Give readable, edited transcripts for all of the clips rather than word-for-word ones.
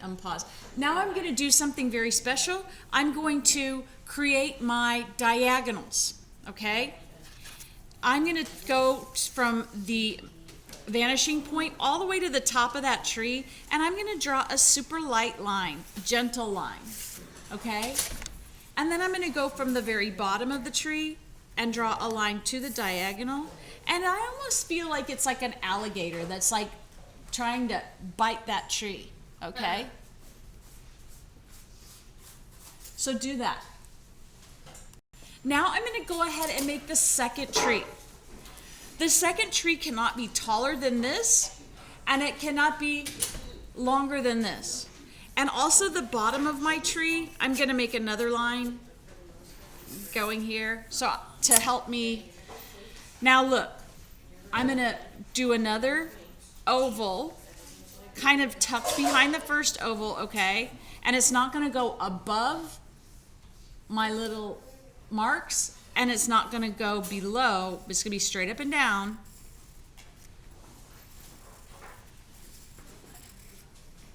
unpause. Now I'm going to do something very special. I'm going to create my diagonals, okay? I'm going to go from the vanishing point all the way to the top of that tree, and I'm going to draw a super light line, gentle line, okay? And then I'm going to go from the very bottom of the tree and draw a line to the diagonal. And I almost feel like it's like an alligator that's like trying to bite that tree, okay? So do that. Now I'm going to go ahead and make the second tree. The second tree cannot be taller than this, and it cannot be longer than this. And also the bottom of my tree, I'm going to make another line going here so to help me. Now look, I'm going to do another oval kind of tucked behind the first oval, okay? And it's not going to go above my little marks, and it's not going to go below. It's going to be straight up and down.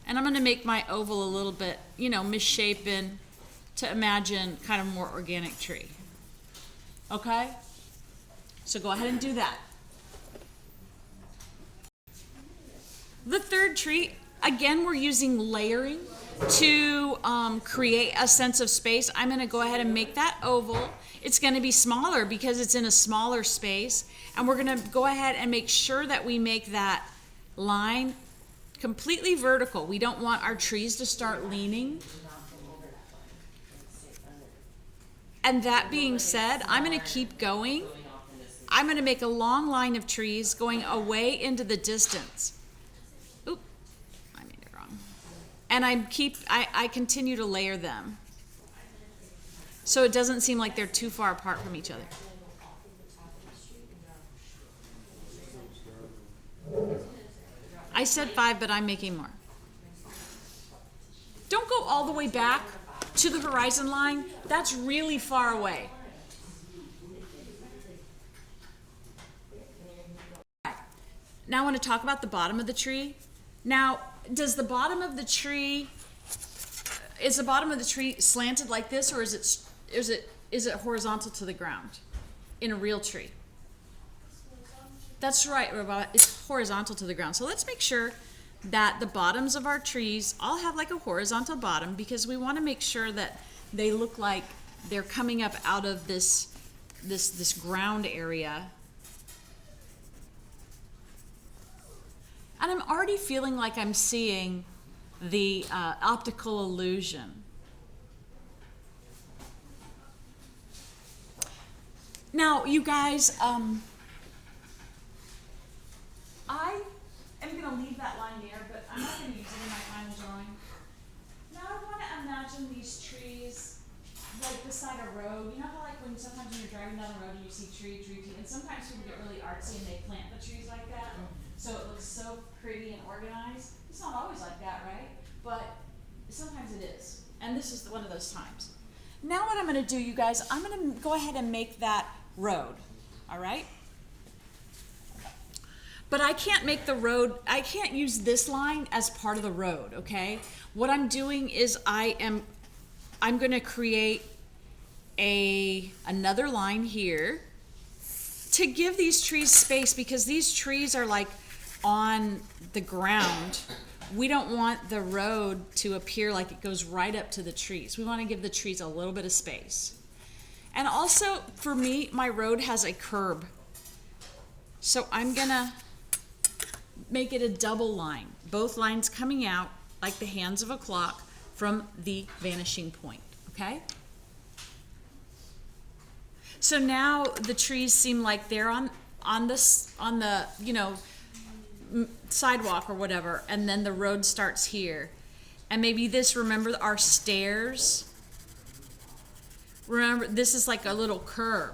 And I'm going to make my oval a little bit, you know, misshapen to imagine kind of more organic tree. Okay? So go ahead and do that. The third tree, again, we're using layering to create a sense of space. I'm going to go ahead and make that oval. It's going to be smaller because it's in a smaller space. And we're going to go ahead and make sure that we make that line completely vertical. We don't want our trees to start leaning. And that being said, I'm going to keep going. I'm going to make a long line of trees going away into the distance. Oop, I made it wrong. And I continue to layer them, so it doesn't seem like they're too far apart from each other. I said 5, but I'm making more. Don't go all the way back to the horizon line. That's really far away. Now I want to talk about the bottom of the tree. Now, is the bottom of the tree slanted like this, or is it horizontal to the ground in a real tree? That's right, Robot. It's horizontal to the ground. So let's make sure that the bottoms of our trees all have like a horizontal bottom, because we want to make sure that they look like they're coming up out of this ground area. And I'm already feeling like I'm seeing the optical illusion. Now, you guys, I am going to leave that line there, but I'm not going to use it in my final drawing. Now I want to imagine these trees like beside a road. You know how like when sometimes when you're driving down the road and you see tree, and sometimes people get really artsy and they plant the trees like that, so it looks so pretty and organized. It's not always like that, right? But sometimes it is. And this is one of those times. Now what I'm going to do, you guys, I'm going to go ahead and make that road, all right? But I can't make the road, I can't use this line as part of the road, okay? What I'm doing is I'm going to create another line here to give these trees space, because these trees are like on the ground. We don't want the road to appear like it goes right up to the trees. We want to give the trees a little bit of space. And also, for me, my road has a curb. So I'm going to make it a double line. Both lines coming out like the hands of a clock from the vanishing point, okay? So now the trees seem like they're on the you know, sidewalk or whatever, and then the road starts here. And maybe this, remember our stairs? Remember, this is like a little curb.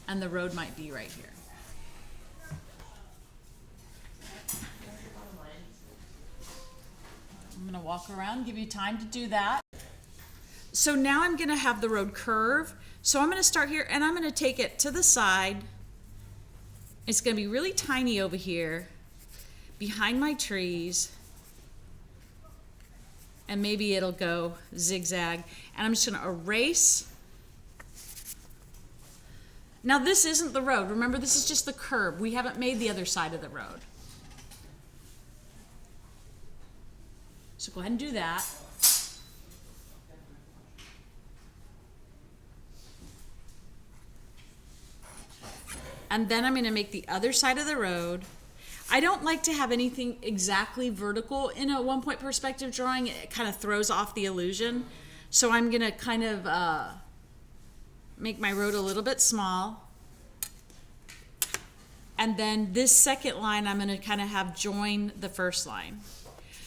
And the road might be right here. I'm going to walk around, give you time to do that. So now I'm going to have the road curve. So I'm going to start here, and I'm going to take it to the side. It's going to be really tiny over here, behind my trees. and maybe it'll go zigzag. And I'm just gonna erase. Now this isn't the road. Remember, this is just the curb. We haven't made the other side of the road. So go ahead and do that. And then I'm gonna make the other side of the road. I don't like to have anything exactly vertical in a one-point perspective drawing. It kind of throws off the illusion. So I'm gonna kind of make my road a little bit small. And then this second line I'm gonna kind of have join the first line.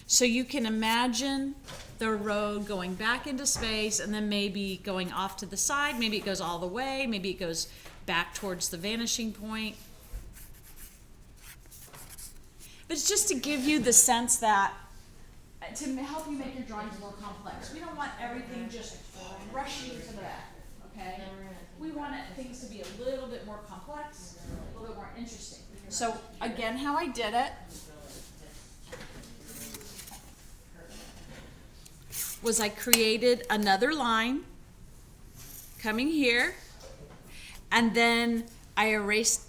So you can imagine the road going back into space and then maybe going off to the side. Maybe it goes all the way, maybe it goes back towards the vanishing point. But it's just to give you the sense that, to help you make your drawings more complex. We don't want everything just rushing to the back, okay? We want things to be a little bit more complex, a little bit more interesting. So again, how I did it was I created another line coming here, and then I erased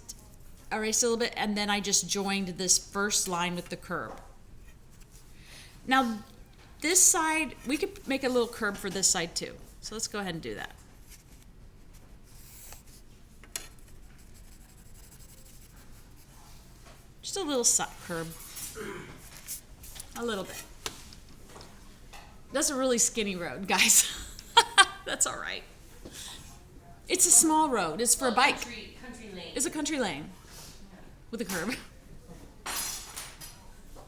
a little bit, and then I just joined this first line with the curb. Now this side, we could make a little curb for this side too. So let's go ahead and do that. Just a little curb, a little bit. That's a really skinny road, guys. That's all right. It's a small road. It's for a bike. Country lane. It's a country lane with a curb.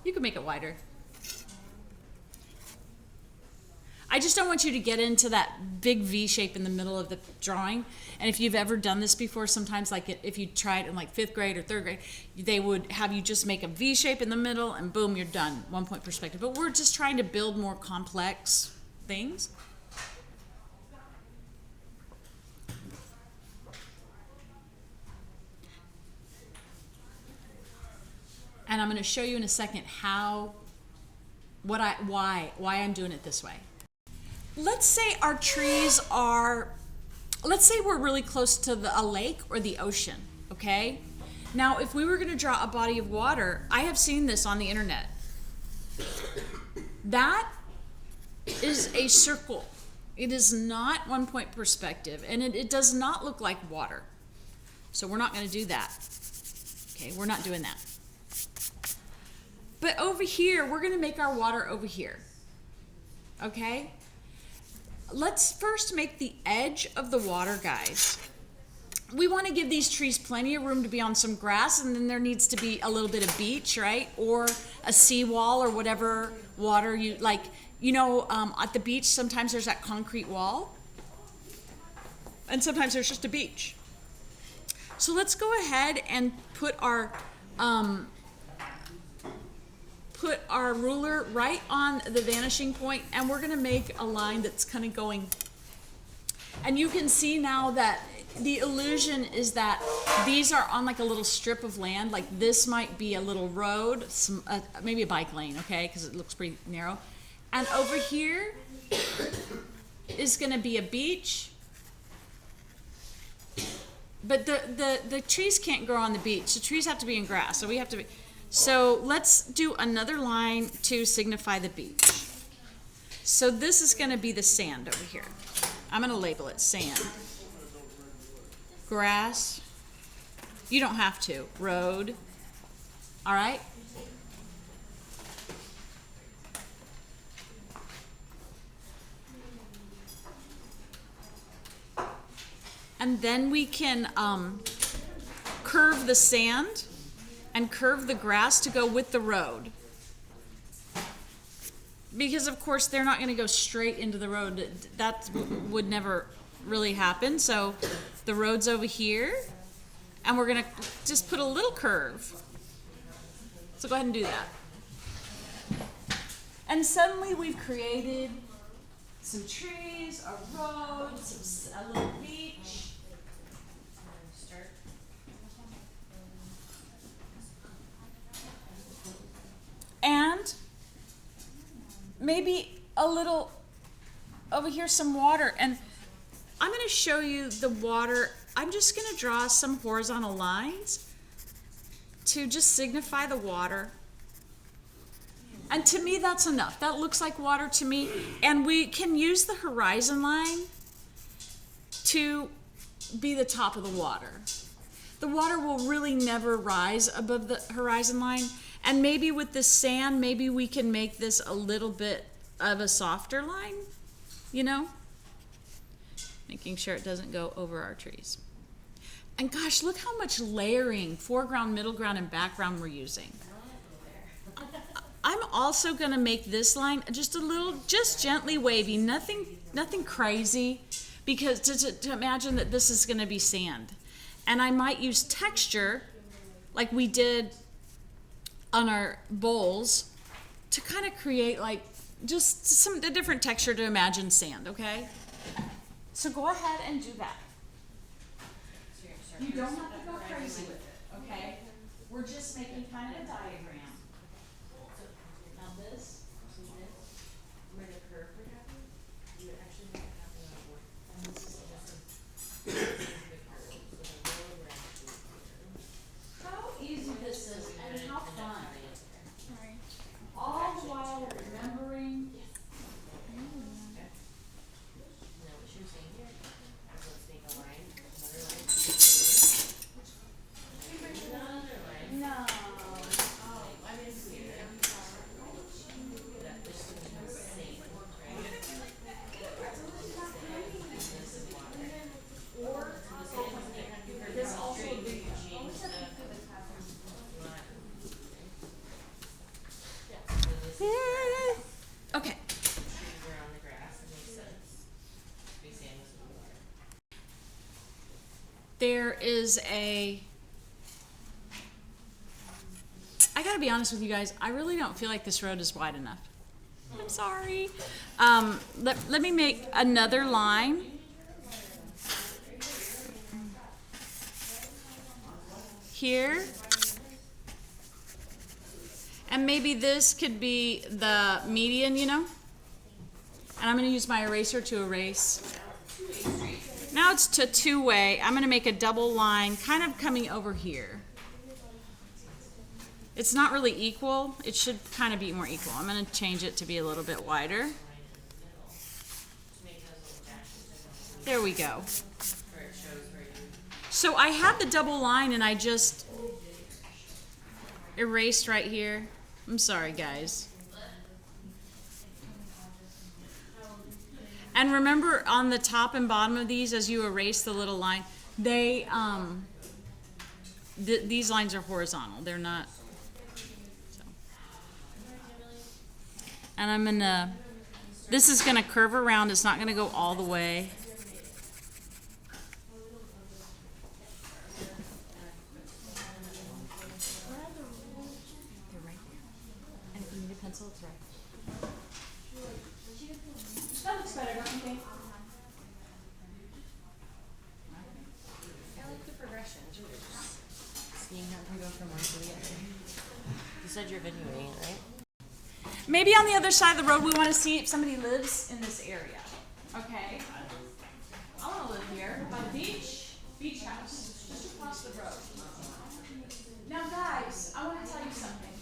You can make it wider. I just don't want you to get into that big V shape in the middle of the drawing. And if you've ever done this before, sometimes like if you tried in like 5th grade or 3rd grade, they would have you just make a V shape in the middle and boom, you're done, one-point perspective. But we're just trying to build more complex things. And I'm going to show you in a second why I'm doing it this way. Let's say our trees are, let's say we're really close to a lake or the ocean, okay? Now, if we were going to draw a body of water, I have seen this on the internet. That is a circle. It is not one-point perspective, and it does not look like water. So we're not going to do that. Okay, we're not doing that. But over here, we're going to make our water over here. Okay? Let's first make the edge of the water, guys. We want to give these trees plenty of room to be on some grass, and then there needs to be a little bit of beach, right? Or a seawall or whatever water you like. You know, at the beach, sometimes there's that concrete wall, and sometimes there's just a beach. So let's go ahead and put our ruler right on the vanishing point, and we're going to make a line that's kind of going. And you can see now that the illusion is that these are on like a little strip of land. Like this might be a little road, maybe a bike lane, okay, because it looks pretty narrow. And over here is going to be a beach. But the trees can't grow on the beach. The trees have to be in grass. So we have to be. So let's do another line to signify the beach. So this is going to be the sand over here. I'm going to label it sand. Grass. You don't have to. Road. All right? And then we can curve the sand and curve the grass to go with the road. Because of course they're not going to go straight into the road. That would never really happen. So the road's over here, and we're going to just put a little curve. So go ahead and do that. And suddenly we've created some trees, a road, a little beach. And maybe a little, over here some water, and I'm going to show you the water. I'm just going to draw some horizontal lines to just signify the water. And to me, that's enough. That looks like water to me. And we can use the horizon line to be the top of the water. The water will really never rise above the horizon line. And maybe with the sand, maybe we can make this a little bit of a softer line, you know? Making sure it doesn't go over our trees. And gosh, look how much layering, foreground, middle ground, and background we're using. I'm also gonna make this line just a little, just gently wavy, nothing crazy, because to imagine that this is gonna be sand. And I might use texture, like we did on our bowls, to kind of create like just a different texture to imagine sand, okay? So go ahead and do that. You don't have to go crazy with it, okay? We're just making kind of a diagram. Now this, where the curve would happen, you would actually make it happen on board. And this is the curve, so the road would actually here. how easy this is and how fun. All the while remembering. Now what you're saying here, is let's make a line, another line, another line. No. I didn't see it. That this becomes safe, right? This is water. Or this also would be. Okay. We're on the grass, it makes sense. We say this with water. There is I gotta be honest with you guys, I really don't feel like this road is wide enough. I'm sorry. Let me make another line. Here. And maybe this could be the median, you know? And I'm gonna use my eraser to erase. Now it's to two-way. I'm gonna make a double line kind of coming over here. It's not really equal. It should kind of be more equal. I'm gonna change it to be a little bit wider. There we go. So I had the double line and I just erased right here. I'm sorry, guys. And remember on the top and bottom of these, as you erase the little line, they these lines are horizontal. They're not. So. And I'm gonna. This is gonna curve around. It's not gonna go all the way. Pencil, it's right. That looks better, don't you think? I like the progression. Seeing how it can go from one to the other. You said you're videoing it, right? Maybe on the other side of the road we want to see if somebody lives in this area. Okay? I want to live here by the beach house, just across the road. Now guys, I want to tell you something.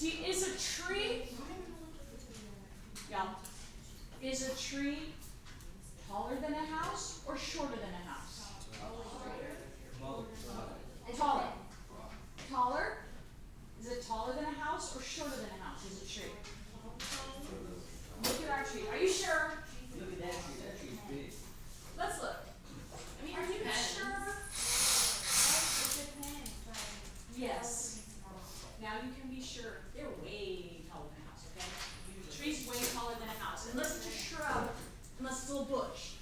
Is a tree, is a tree taller than a house or shorter than a house? Taller. Taller? Is it taller than a house or shorter than a house? Is a tree? Look at our tree. Are you sure? Look at that tree. That tree's big. Let's look. I mean, are you sure? Yes. Now you can be sure they're way taller than a house, okay? The tree's way taller than a house. Unless it's a shrub, unless it's a little bush,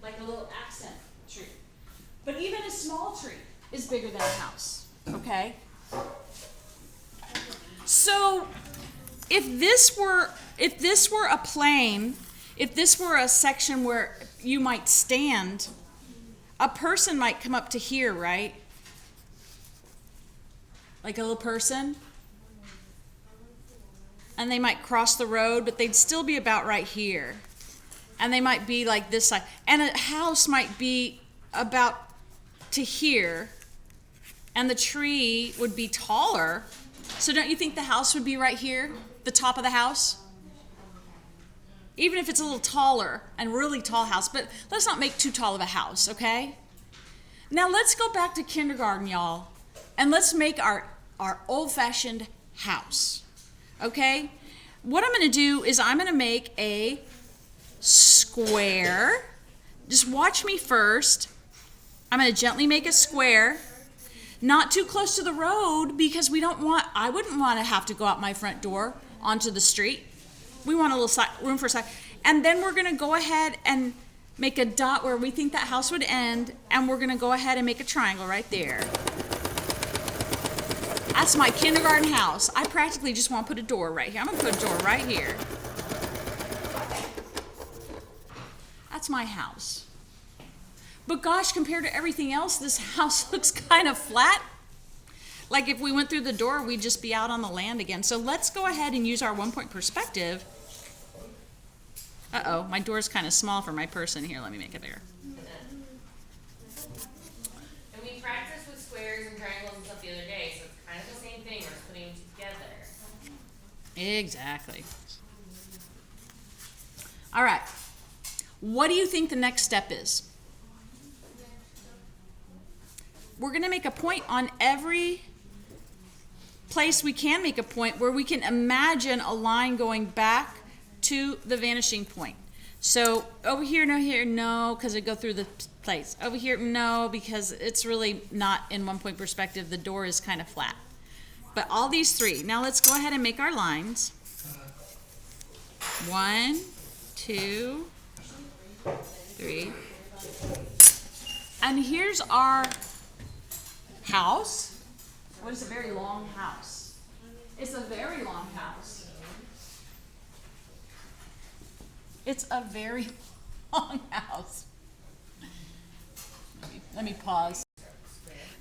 like a little accent tree. But even a small tree is bigger than a house, okay? So if this were a plane, if this were a section where you might stand, a person might come up to here, right? Like a little person. and they might cross the road, but they'd still be about right here. And they might be like this side. And a house might be about to here, and the tree would be taller. So don't you think the house would be right here, the top of the house? Even if it's a little taller, and really tall house, but let's not make too tall of a house, okay? Now let's go back to kindergarten, y'all, and let's make our old-fashioned house, okay? What I'm gonna do is I'm gonna make a square. Just watch me first. I'm going to gently make a square, not too close to the road, because I wouldn't want to have to go out my front door onto the street. We want a little room for a side. And then we're going to go ahead and make a dot where we think that house would end, and we're going to go ahead and make a triangle right there. That's my kindergarten house. I practically just want to put a door right here. I'm going to put a door right here. That's my house. But gosh, compared to everything else, this house looks kind of flat. Like if we went through the door, we'd just be out on the land again. So let's go ahead and use our 1-point perspective. Uh-oh, my door's kind of small for my person here. Let me make it bigger. And we practiced with squares and triangles and stuff the other day, so it's kind of the same thing, we're just putting them together. Exactly. All right. What do you think the next step is? We're going to make a point on every place we can make a point where we can imagine a line going back to the vanishing point. So over here, no, because it go through the place. Over here, no, because it's really not in 1-point perspective. The door is kind of flat. But all these three. Now let's go ahead and make our lines. 1, 2, 3. And here's our house. What is a very long house? It's a very long house. It's a very long house. Let me pause.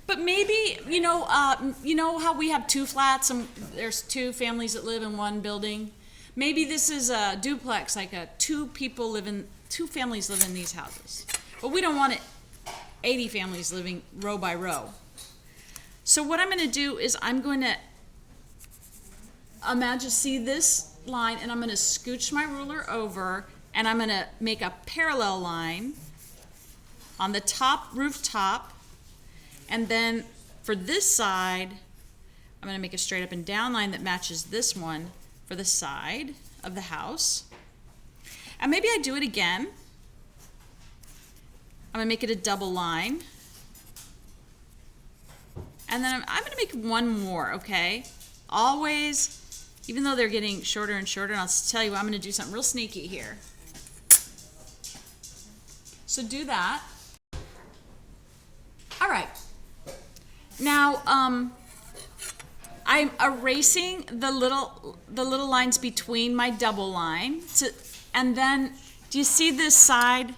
But maybe, you know how we have 2 flats and there's 2 families that live in one building? Maybe this is a duplex, like 2 families live in these houses. But we don't want 80 families living row by row. So what I'm going to do is I'm going to see this line, and I'm going to scooch my ruler over, and I'm going to make a parallel line on the top rooftop. And then for this side, I'm going to make a straight up and down line that matches this one for the side of the house. And maybe I do it again. I'm going to make it a double line. And then I'm going to make one more, okay? Always, even though they're getting shorter and shorter, and I'll tell you what, I'm going to do something real sneaky here. So do that. All right. Now, I'm erasing the little lines between my double line. And then, do you see this side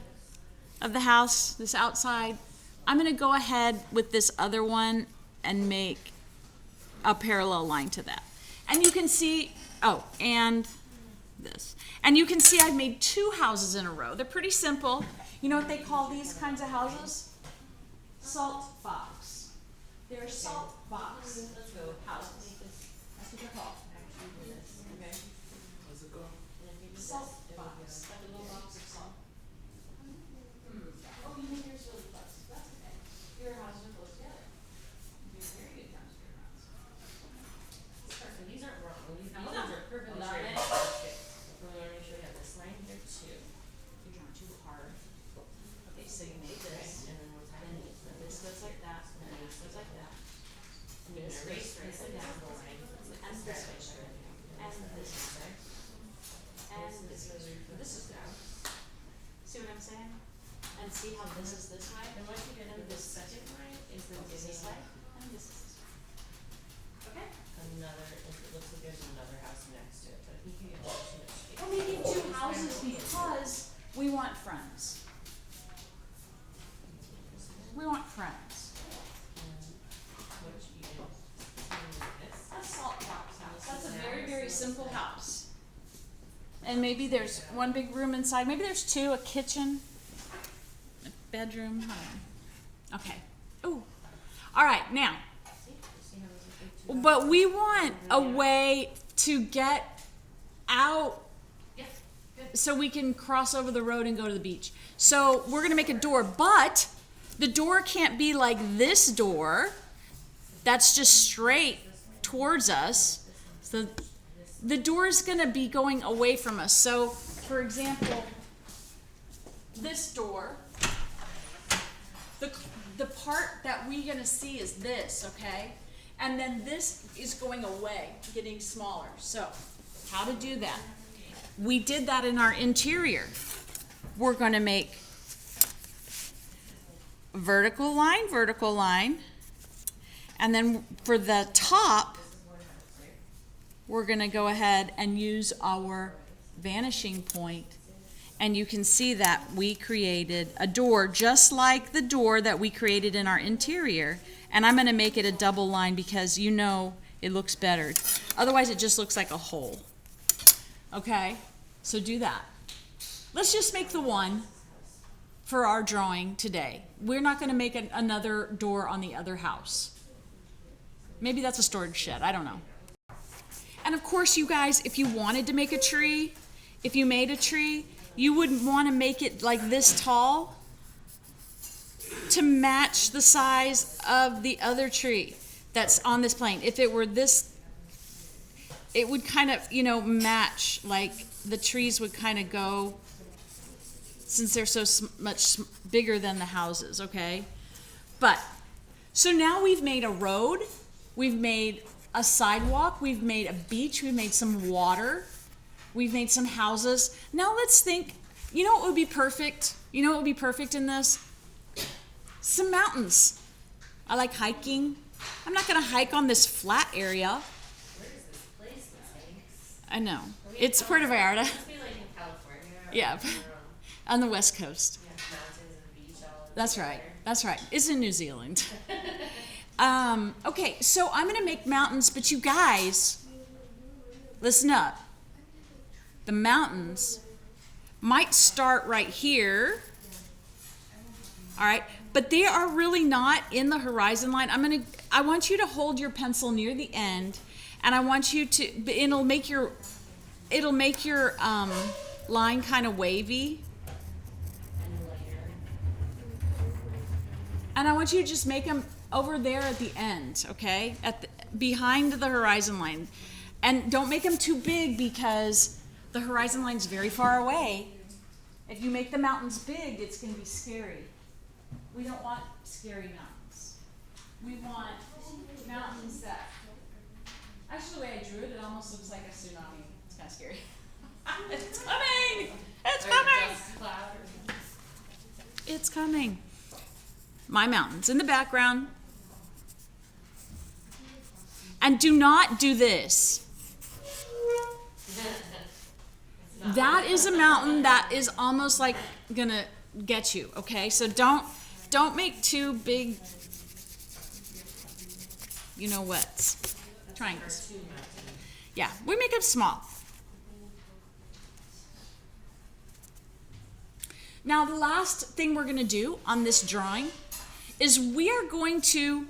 of the house, this outside? I'm going to go ahead with this other one and make a parallel line to that. And you can see, and this. And you can see I've made 2 houses in a row. They're pretty simple. You know what they call these kinds of houses? Salt box. They're salt box houses. That's what they're called. Okay. How's it going? Salt box. Like a little box of salt. Oh, you mean yours really close? That's okay. Your houses are close together. You're very good times for your house. So these aren't wrong, these No, ones no. are perfect. Love it. We want to make sure we have this line here too. You're trying too hard. Okay, so you made this. And then what's happening is that This goes like that, and then this goes like that. I'm gonna erase this right like down that. the line. And this goes there. And this is there. And this goes, this is down. See what I'm saying? And see how this is this way? And once you get into this second line, is then This this is way. and this is this way. Okay? Another, it looks like there's another house next to it, but you can get too much space. We're making 2 houses because we want friends. We want friends. Which you can, this. A salt box house. That's a very, very very simple house. And maybe there's one big room inside. Maybe there's two, a kitchen, a bedroom. I don't know. Okay. Ooh. All right, now. But we want a way to get out so we can cross over the road and go to the beach. So we're going to make a door, but the door can't be like this door. That's just straight towards us. So the door is going to be going away from us. So, for example, this door, the part that we're going to see is this, okay? And then this is going away, getting smaller. So, how to do that? We did that in our interior. We're going to make vertical line, and then for the top, we're going to go ahead and use our vanishing point, and you can see that we created a door just like the door that we created in our interior, and I'm going to make it a double line because you know it looks better. Otherwise it just looks like a hole. Okay, so do that. Let's just make the one for our drawing today. We're not going to make another door on the other house. Maybe that's a storage shed, I don't know. And of course, you guys, if you wanted to make a tree, if you made a tree, you would want to make it like this tall to match the size of the other tree that's on this plane. If it were this, it would kind of, match, like the trees would kind of go, since they're so much bigger than the houses, okay? But, so now we've made a road, we've made a sidewalk, we've made a beach, we've made some water, we've made some houses. Now let's think, you know what would be perfect? You know what would be perfect in this? Some mountains. I like hiking. I'm not gonna hike on this flat area. Where is this place, thanks? I know. It's Puerto Vallarta. It must be like in California. Yeah. Or, On the West Coast. yeah, mountains and beach all That's together. right. That's right. It's in New Zealand. Okay, so I'm going to make mountains, but you guys, listen up. The mountains might start right here, all right, but they are really not in the horizon line. I want you to hold your pencil near the end, and I want you to, it'll make your line kind of wavy. And I want you to just make them over there at the end, okay? Behind the horizon line. And don't make them too big because the horizon line's very far away. If you make the mountains big, it's going to be scary. We don't want scary mountains. We want mountains that... Actually, the way I drew it, it almost looks like a tsunami. It's kind of scary. It's coming! It's coming! It's coming. My mountains in the background. And do not do this. That is a mountain that is almost like gonna get you, okay? So don't make too big, triangles. Yeah, we make them small. Now the last thing we're gonna do on this drawing is we are going to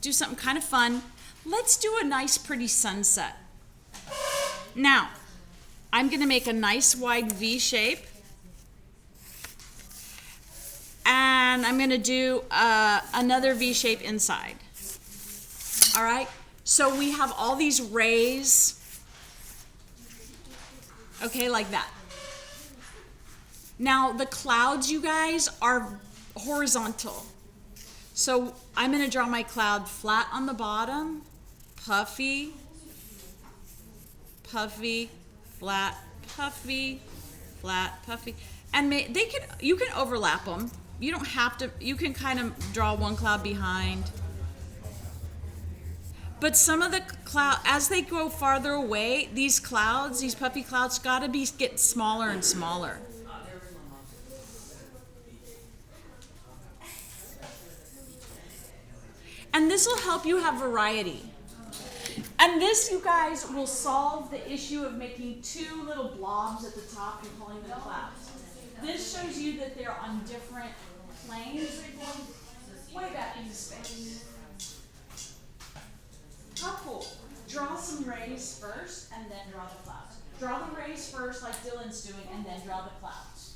do something kind of fun. Let's do a nice pretty sunset. Now, I'm going to make a nice wide V shape. And I'm going to do another V shape inside. All right? So we have all these rays. Okay, like that. Now, the clouds, you guys, are horizontal. So I'm going to draw my cloud flat on the bottom, puffy, puffy, flat, puffy, flat, puffy. And you can overlap them. You don't have to, you can kind of draw one cloud behind. But some of the cloud, as they go farther away, these clouds, these puffy clouds, gotta get smaller and smaller. And this will help you have variety. And this, you guys, will solve the issue of making two little blobs at the top and calling them clouds. This shows you that they're on different planes, way back into space. How cool. Draw some rays first and then draw the clouds. Draw the rays first like Dylan's doing and then draw the clouds.